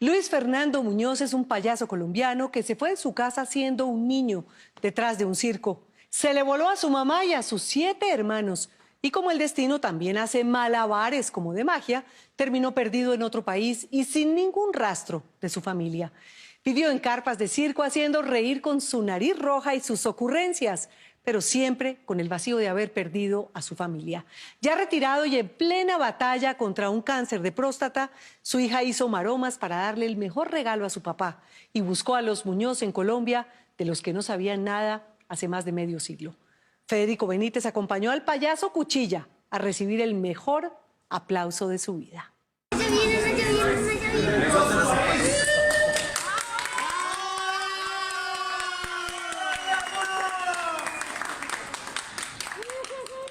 Luis Fernando Muñoz es un payaso colombiano que se fue de su casa siendo un niño detrás de un circo. Se le voló a su mamá y a sus 7 hermanos. Y como el destino también hace malabares como de magia, terminó perdido en otro país y sin ningún rastro de su familia. Vivió en carpas de circo haciendo reír con su nariz roja y sus ocurrencias, pero siempre con el vacío de haber perdido a su familia. Ya retirado y en plena batalla contra un cáncer de próstata, su hija hizo maromas para darle el mejor regalo a su papá y buscó a los Muñoz en Colombia, de los que no sabían nada hace más de medio siglo. Federico Benítez acompañó al payaso Cuchilla a recibir el mejor aplauso de su vida.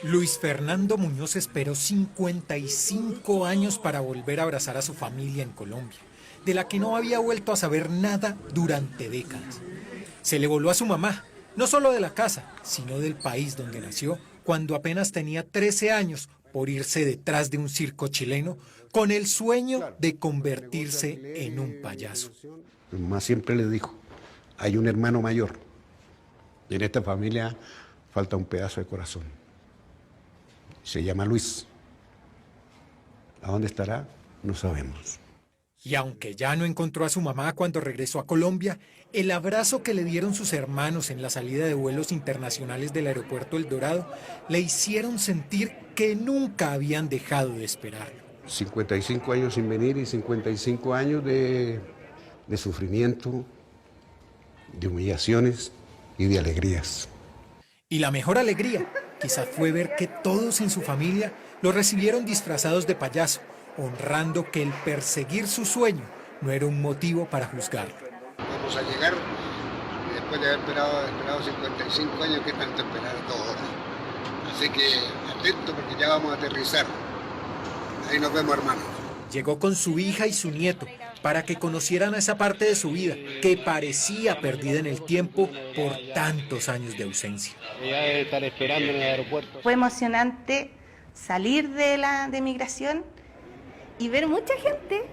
Luis Fernando Muñoz esperó 55 años para volver a abrazar a su familia en Colombia, de la que no había vuelto a saber nada durante décadas. Se le voló a su mamá, no solo de la casa, sino del país donde nació, cuando apenas tenía 13 años, por irse detrás de un circo chileno con el sueño de convertirse en un payaso. Mi mamá siempre le dijo, hay un hermano mayor, y en esta familia falta un pedazo de corazón. Se llama Luis. ¿A dónde estará? No sabemos. Y aunque ya no encontró a su mamá cuando regresó a Colombia, el abrazo que le dieron sus hermanos en la salida de vuelos internacionales del aeropuerto El Dorado le hicieron sentir que nunca habían dejado de esperarlo. 55 años sin venir y 55 años de sufrimiento, de humillaciones y de alegrías. Y la mejor alegría quizás fue ver que todos en su familia lo recibieron disfrazados de payaso, honrando que el perseguir su sueño no era un motivo para juzgarlo. Vamos a llegar, y después de haber esperado 55 años, ¿qué tanto esperar todo? Así que atento porque ya vamos a aterrizar. Ahí nos vemos, hermanos. Llegó con su hija y su nieto para que conocieran esa parte de su vida que parecía perdida en el tiempo por tantos años de ausencia. Ella debe estar esperando en el aeropuerto. Fue emocionante salir de migración y ver mucha gente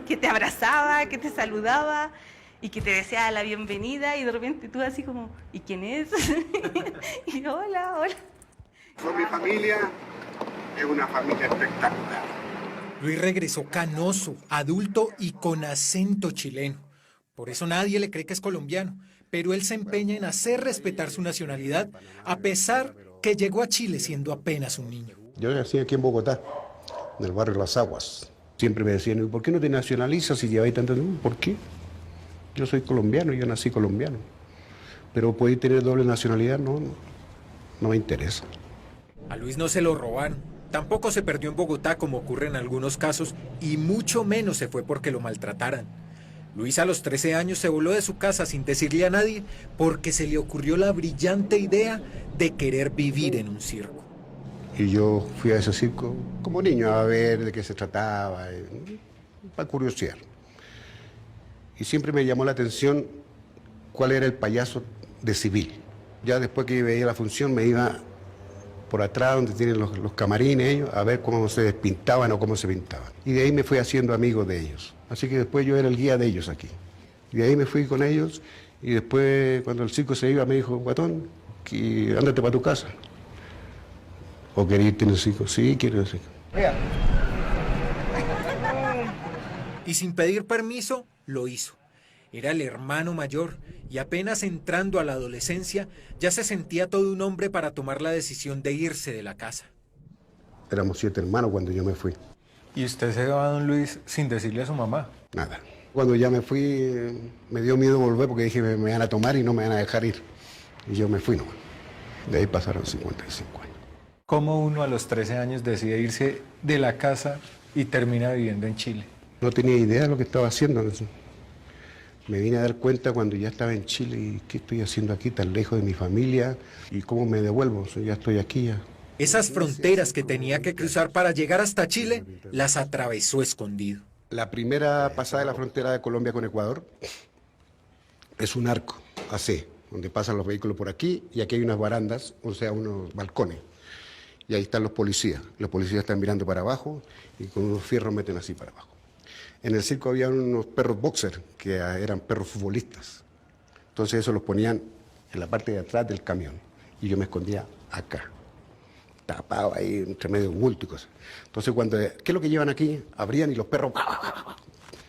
que te abrazaba, que te saludaba y que te deseaba la bienvenida, y de repente tú así como, ¿y quién es? Y hola, hola. Con mi familia es una familia espectacular. Luis regresó canoso, adulto y con acento chileno. Por eso nadie le cree que es colombiano, pero él se empeña en hacer respetar su nacionalidad, a pesar que llegó a Chile siendo apenas un niño. Yo nací aquí en Bogotá, en el barrio Las Aguas. Siempre me decían, ¿por qué no te nacionalizas si lleváis tanto tiempo? ¿Por qué? Yo soy colombiano, yo nací colombiano. Pero ¿podéis tener doble nacionalidad? No me interesa. A Luis no se lo robaron. Tampoco se perdió en Bogotá como ocurre en algunos casos, y mucho menos se fue porque lo maltrataran. Luis a los 13 años se voló de su casa sin decirle a nadie porque se le ocurrió la brillante idea de querer vivir en un circo. Y yo fui a ese circo como niño a ver de qué se trataba, para curiosear. Y siempre me llamó la atención cuál era el payaso de civil. Ya después que veía la función me iba por atrás donde tienen los camarines ellos, a ver cómo se despintaban o cómo se pintaban. Y de ahí me fui haciendo amigo de ellos. Así que después yo era el guía de ellos aquí. Y de ahí me fui con ellos, y después cuando el circo se iba me dijo, guatón, ándate para tu casa. ¿O querés irte en el circo? Sí, quiero ir al circo. Y sin pedir permiso, lo hizo. Era el hermano mayor y apenas entrando a la adolescencia ya se sentía todo un hombre para tomar la decisión de irse de la casa. Éramos 7 hermanos cuando yo me fui. ¿Y usted se va a don Luis sin decirle a su mamá? Nada. Cuando ya me fui, me dio miedo volver porque dije me van a tomar y no me van a dejar ir. Y yo me fui nomás. De ahí pasaron 55 años. ¿Cómo uno a los 13 años decide irse de la casa y termina viviendo en Chile? No tenía idea de lo que estaba haciendo. Me vine a dar cuenta cuando ya estaba en Chile y qué estoy haciendo aquí tan lejos de mi familia y cómo me devuelvo. Ya estoy aquí ya. Esas fronteras que tenía que cruzar para llegar hasta Chile las atravesó escondido. La primera pasada de la frontera de Colombia con Ecuador es un arco AC, donde pasan los vehículos por aquí y aquí hay unas barandas, o sea, unos balcones. Y ahí están los policías. Los policías están mirando para abajo y con unos fierros meten así para abajo. En el circo había unos perros boxer, que eran perros futbolistas. Entonces eso los ponían en la parte de atrás del camión. Y yo me escondía acá, tapado ahí, entre medio de bulto y cosas. Entonces ¿qué es lo que llevan aquí? Abrían y los perros...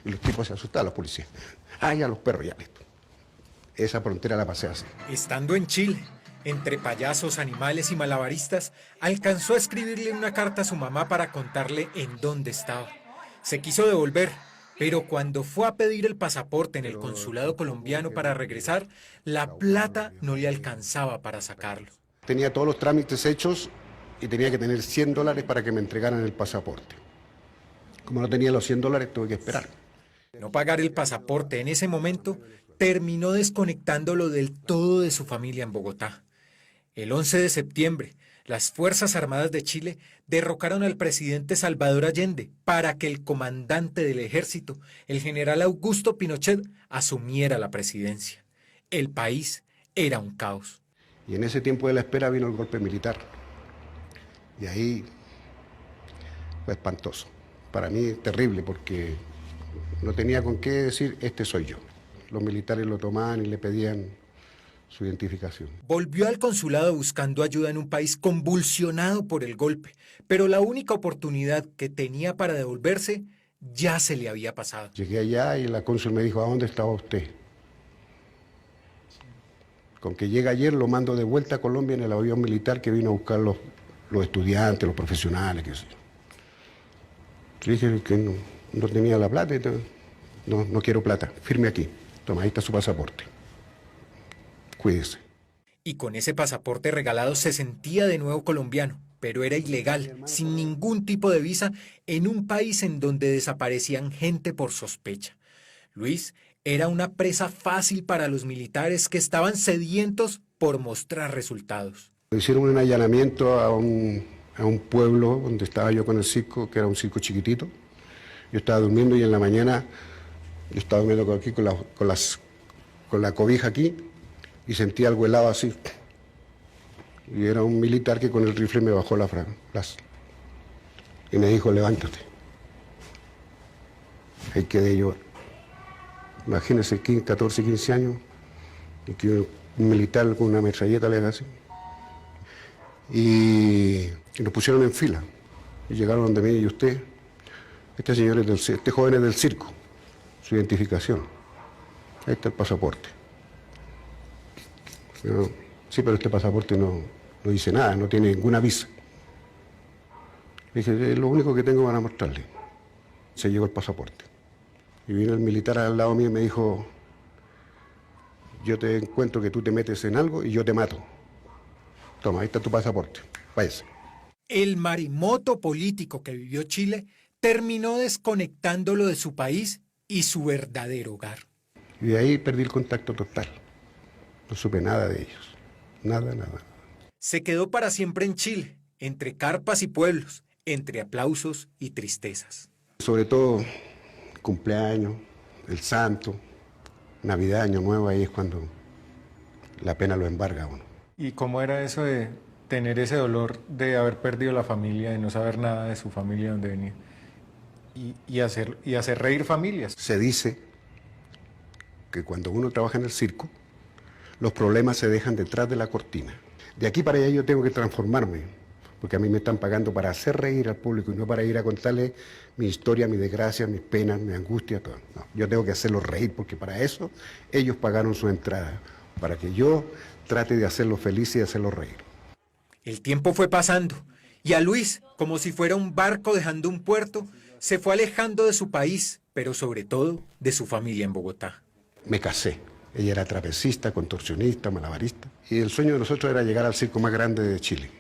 Y los tipos se asustaban, los policías. Ah, ya los perros, ya listo. Esa frontera la pasé así. Estando en Chile, entre payasos, animales y malabaristas, alcanzó a escribirle una carta a su mamá para contarle en dónde estaba. Se quiso devolver, pero cuando fue a pedir el pasaporte en el consulado colombiano para regresar, la plata no le alcanzaba para sacarlo. Tenía todos los trámites hechos y tenía que tener $100 para que me entregaran el pasaporte. Como no tenía los $100, tuve que esperar. No pagar el pasaporte en ese momento terminó desconectándolo del todo de su familia en Bogotá. El 11 de septiembre, las Fuerzas Armadas de Chile derrocaron al presidente Salvador Allende para que el comandante del ejército, el general Augusto Pinochet, asumiera la presidencia. El país era un caos. Y en ese tiempo de la espera vino el golpe militar. Y ahí fue espantoso. Para mí terrible, porque no tenía con qué decir, este soy yo. Los militares lo tomaban y le pedían su identificación. Volvió al consulado buscando ayuda en un país convulsionado por el golpe, pero la única oportunidad que tenía para devolverse ya se le había pasado. Llegué allá y la cónsul me dijo, ¿a dónde estaba usted? Con que llega ayer lo mando de vuelta a Colombia en el avión militar que vino a buscar los estudiantes, los profesionales, qué sé yo. Le dije que no tenía la plata, no quiero plata, firme aquí. Toma, ahí está su pasaporte. Cuídese. Y con ese pasaporte regalado se sentía de nuevo colombiano, pero era ilegal, sin ningún tipo de visa, en un país en donde desaparecían gente por sospecha. Luis era una presa fácil para los militares que estaban sedientos por mostrar resultados. Hicieron un allanamiento a un pueblo donde estaba yo con el circo, que era un circo chiquitito. Yo estaba durmiendo y en la mañana yo estaba durmiendo aquí con la cobija aquí y sentí algo helado así. Y era un militar que con el rifle me bajó la plaza y me dijo, levántate. Ahí quedé yo. Imagínense, 14, 15 años, y que un militar con una metralleta le haga así. Y nos pusieron en fila. Y llegaron donde me y usted, este joven es del circo, su identificación. Ahí está el pasaporte. Yo, sí, pero este pasaporte no dice nada, no tiene ninguna visa. Le dije, es lo único que tengo para mostrarle. Se llegó el pasaporte. Y vino el militar al lado mío y me dijo, yo te encuentro que tú te metes en algo y yo te mato. Toma, ahí está tu pasaporte, váyase. El maremoto político que vivió Chile terminó desconectándolo de su país y su verdadero hogar. Y de ahí perdí el contacto total. No supe nada de ellos. Nada. Se quedó para siempre en Chile, entre carpas y pueblos, entre aplausos y tristezas. Sobre todo cumpleaños, el santo, Navidad, Año Nuevo, ahí es cuando la pena lo embarga a uno. ¿Y cómo era eso de tener ese dolor de haber perdido la familia, de no saber nada de su familia, de dónde venía? Y hacer reír familias. Se dice que cuando uno trabaja en el circo, los problemas se dejan detrás de la cortina. De aquí para allá yo tengo que transformarme, porque a mí me están pagando para hacer reír al público y no para ir a contarle mi historia, mi desgracia, mis penas, mi angustia, todo. No, yo tengo que hacerlos reír, porque para eso ellos pagaron su entrada, para que yo trate de hacerlos felices y de hacerlos reír. El tiempo fue pasando y a Luis, como si fuera un barco dejando un puerto, se fue alejando de su país, pero sobre todo de su familia en Bogotá. Me casé. Ella era trapecista, contorsionista, malabarista. Y el sueño de nosotros era llegar al circo más grande de Chile,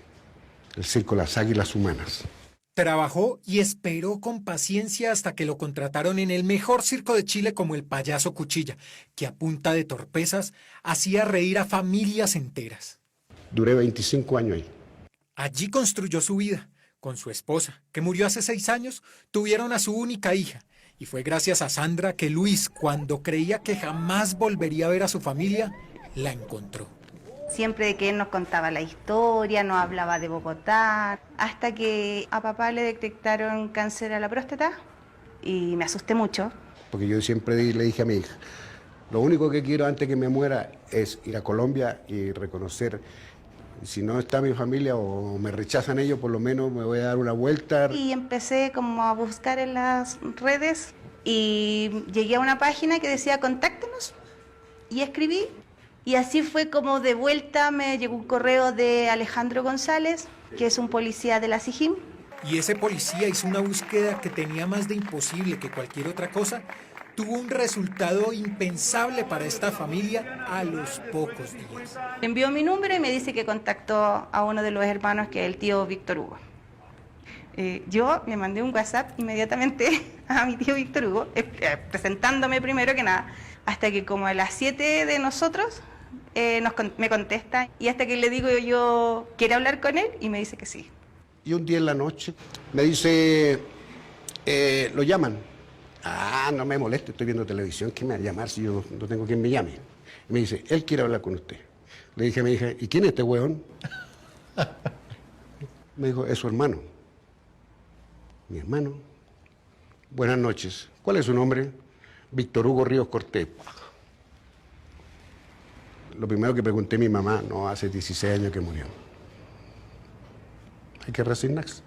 el circo Las Águilas Humanas. Trabajó y esperó con paciencia hasta que lo contrataron en el mejor circo de Chile como el Payaso Cuchilla, que a punta de torpezas hacía reír a familias enteras. Duré 25 años ahí. Allí construyó su vida. Con su esposa, que murió hace 6 años, tuvieron a su única hija. Y fue gracias a Sandra que Luis, cuando creía que jamás volvería a ver a su familia, la encontró. Siempre que él nos contaba la historia, nos hablaba de Bogotá, hasta que a papá le detectaron cáncer a la próstata y me asusté mucho. Porque yo siempre le dije a mi hija, lo único que quiero antes que me muera es ir a Colombia y reconocer, si no está mi familia o me rechazan ellos, por lo menos me voy a dar una vuelta. Y empecé como a buscar en las redes y llegué a una página que decía contáctenos y escribí. Y así fue como de vuelta me llegó un correo de Alejandro González, que es un policía de la SIJIN. Y ese policía hizo una búsqueda que tenía más de imposible que cualquier otra cosa. Tuvo un resultado impensable para esta familia a los pocos días. Envió mi número y me dice que contactó a uno de los hermanos, que es el tío Víctor Hugo. Yo le mandé un WhatsApp inmediatamente a mi tío Víctor Hugo, presentándome primero que nada, hasta que como a las 7 de nosotros me contesta, y hasta que le digo yo quiero hablar con él y me dice que sí. Y un día en la noche me dice, lo llaman. Ah, no me moleste, estoy viendo televisión, ¿quién me va a llamar si yo no tengo quien me llame? Y me dice, él quiere hablar con usted. Le dije a mi hija, ¿y quién es este hueón? Me dijo, es su hermano. Mi hermano. Buenas noches. ¿Cuál es su nombre? Víctor Hugo Ríos Cortés. Lo primero que pregunté a mi mamá, no, hace 16 años que murió. Hay que resignarse.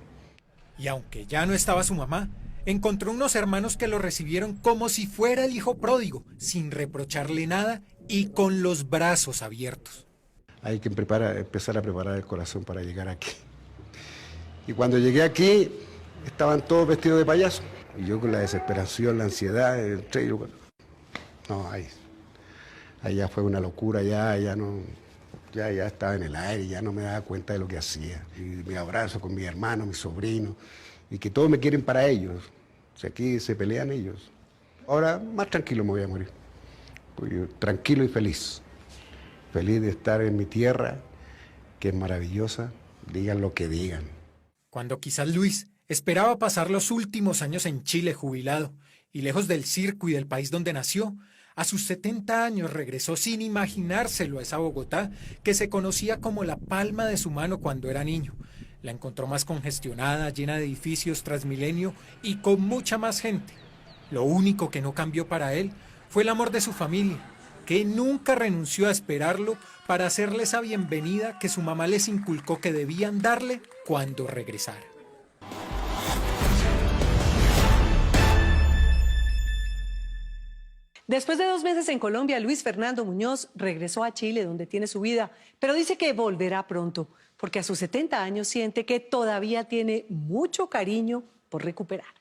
Y aunque ya no estaba su mamá, encontró unos hermanos que lo recibieron como si fuera el hijo pródigo, sin reprocharle nada y con los brazos abiertos. Hay que empezar a preparar el corazón para llegar aquí. Y cuando llegué aquí, estaban todos vestidos de payaso. Y yo con la desesperación, la ansiedad, entré y no, ahí ya fue una locura, ya estaba en el aire, ya no me daba cuenta de lo que hacía. Y mi abrazo con mi hermano, mi sobrino, y que todos me quieren para ellos. O sea, aquí se pelean ellos. Ahora más tranquilo me voy a morir. Pues yo, tranquilo y feliz. Feliz de estar en mi tierra, que es maravillosa, digan lo que digan. Cuando quizás Luis esperaba pasar los últimos años en Chile jubilado y lejos del circo y del país donde nació, a sus 70 años regresó sin imaginárselo a esa Bogotá que se conocía como la palma de su mano cuando era niño. La encontró más congestionada, llena de edificios Transmilenio y con mucha más gente. Lo único que no cambió para él fue el amor de su familia, que nunca renunció a esperarlo para hacerle esa bienvenida que su mamá les inculcó que debían darle cuando regresara. Después de 2 meses en Colombia, Luis Fernando Muñoz regresó a Chile, donde tiene su vida, pero dice que volverá pronto, porque a sus 70 años siente que todavía tiene mucho cariño por recuperar.